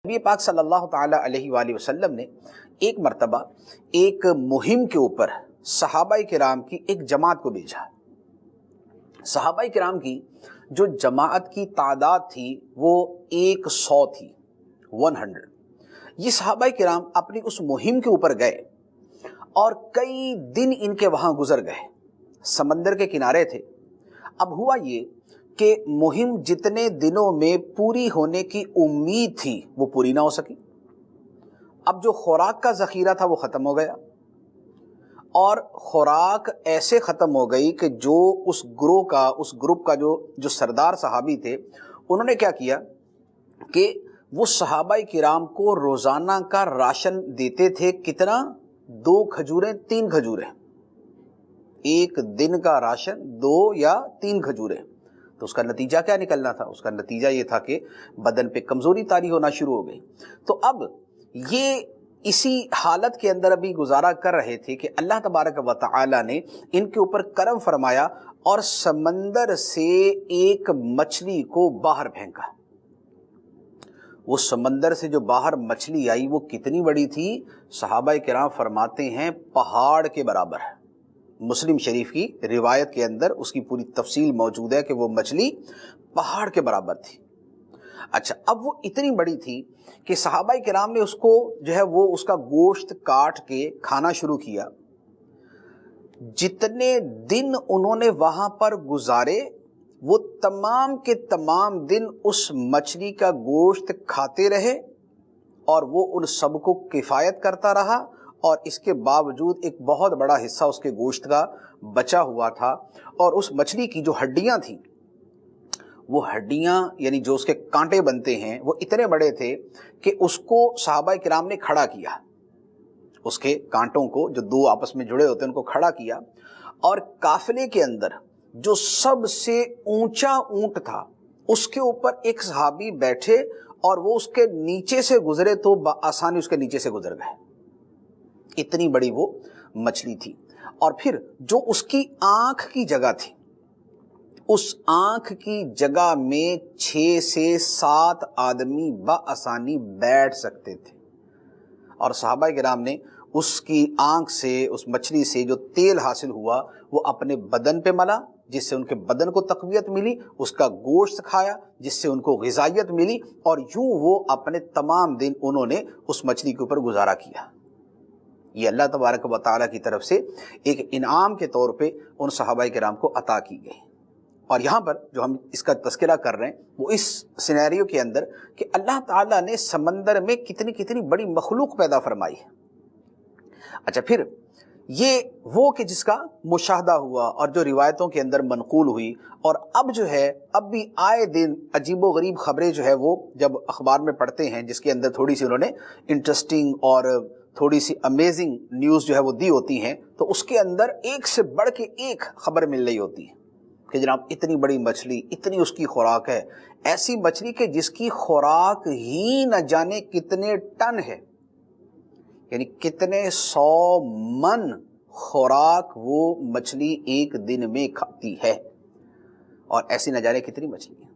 نبی پاک صلی اللہ تعالی علیہ وآلہ وسلم نے ایک مرتبہ ایک مہم کے اوپر صحابہ کرام کی ایک جماعت کو بھیجا۔ صحابہ کرام کی جو جماعت کی تعداد تھی وہ 100 تھی، 100۔ یہ صحابہ کرام اپنی اس مہم کے اوپر گئے اور کئی دن ان کے وہاں گزر گئے، سمندر کے کنارے تھے۔ اب ہوا یہ کہ مہم جتنے دنوں میں پوری ہونے کی امید تھی وہ پوری نہ ہو سکی۔ اب جو خوراک کا ذخیرہ تھا وہ ختم ہو گیا، اور خوراک ایسے ختم ہو گئی کہ جو اس گروپ کا جو سردار صحابی تھے، انہوں نے کیا کیا کہ وہ صحابہ کرام کو روزانہ کا راشن دیتے تھے۔ کتنا؟ 2 کھجوریں، 3 کھجوریں، ایک دن کا راشن 2 یا 3 کھجوریں۔ تو اس کا نتیجہ کیا نکلنا تھا؟ اس کا نتیجہ یہ تھا کہ بدن پہ کمزوری طاری ہونا شروع ہو گئی۔ تو اب یہ اسی حالت کے اندر ابھی گزارا کر رہے تھے کہ اللہ تبارک و تعالی نے ان کے اوپر کرم فرمایا اور سمندر سے ایک مچھلی کو باہر پھینکا۔ وہ سمندر سے جو باہر مچھلی آئی وہ کتنی بڑی تھی؟ صحابہ کرام فرماتے ہیں پہاڑ کے برابر ہے۔ مسلم شریف کی روایت کے اندر اس کی پوری تفصیل موجود ہے کہ وہ مچھلی پہاڑ کے برابر تھی۔ اچھا، اب وہ اتنی بڑی تھی کہ صحابہ کرام نے اس کو اس کا گوشت کاٹ کے کھانا شروع کیا۔ جتنے دن انہوں نے وہاں پر گزارے وہ تمام کے تمام دن اس مچھلی کا گوشت کھاتے رہے، اور وہ ان سب کو کفایت کرتا رہا، اور اس کے باوجود ایک بہت بڑا حصہ اس کے گوشت کا بچا ہوا تھا۔ اور اس مچھلی کی جو ہڈیاں تھیں، وہ ہڈیاں یعنی جو اس کے کانٹے بنتے ہیں وہ اتنے بڑے تھے کہ اس کو صحابہ کرام نے کھڑا کیا، اس کے کانٹوں کو جو 2 آپس میں جڑے ہوتے ہیں ان کو کھڑا کیا، اور قافلے کے اندر جو سب سے اونچا اونٹ تھا اس کے اوپر ایک صحابی بیٹھے، اور وہ اس کے نیچے سے گزرے تو بآسانی اس کے نیچے سے گزر گئے۔ اتنی بڑی وہ مچھلی تھی۔ اور پھر جو اس کی آنکھ کی جگہ تھی، اس آنکھ کی جگہ میں 6 سے 7 آدمی بآسانی بیٹھ سکتے تھے، اور صحابہ کرام نے اس کی آنکھ سے، اس مچھلی سے جو تیل حاصل ہوا وہ اپنے بدن پہ ملا، جس سے ان کے بدن کو تقویت ملی، اس کا گوشت کھایا جس سے ان کو غذائیت ملی، اور یوں وہ اپنے تمام دن انہوں نے اس مچھلی کے اوپر گزارا کیا۔ یہ اللہ تبارک و تعالیٰ کی طرف سے ایک انعام کے طور پہ ان صحابہ کرام کو عطا کی گئی۔ اور یہاں پر جو ہم اس کا تذکرہ کر رہے ہیں وہ اس سینیریو کے اندر کہ اللہ تعالیٰ نے سمندر میں کتنی بڑی مخلوق پیدا فرمائی ہے۔ اچھا، پھر یہ وہ کہ جس کا مشاہدہ ہوا اور جو روایتوں کے اندر منقول ہوئی، اور اب بھی آئے دن عجیب و غریب خبریں وہ جب اخبار میں پڑھتے ہیں، جس کے اندر تھوڑی سی انہوں نے انٹرسٹنگ اور تھوڑی سی امیزنگ نیوز وہ دی ہوتی ہیں، تو اس کے اندر ایک سے بڑھ کے ایک خبر مل رہی ہوتی ہے کہ جناب اتنی بڑی مچھلی، اتنی اس کی خوراک ہے، ایسی مچھلی کہ جس کی خوراک ہی نہ جانے کتنے ٹن ہے، یعنی کتنے 100 من خوراک وہ مچھلی ایک دن میں کھاتی ہے، اور ایسی نہ جانے کتنی مچھلی ہے۔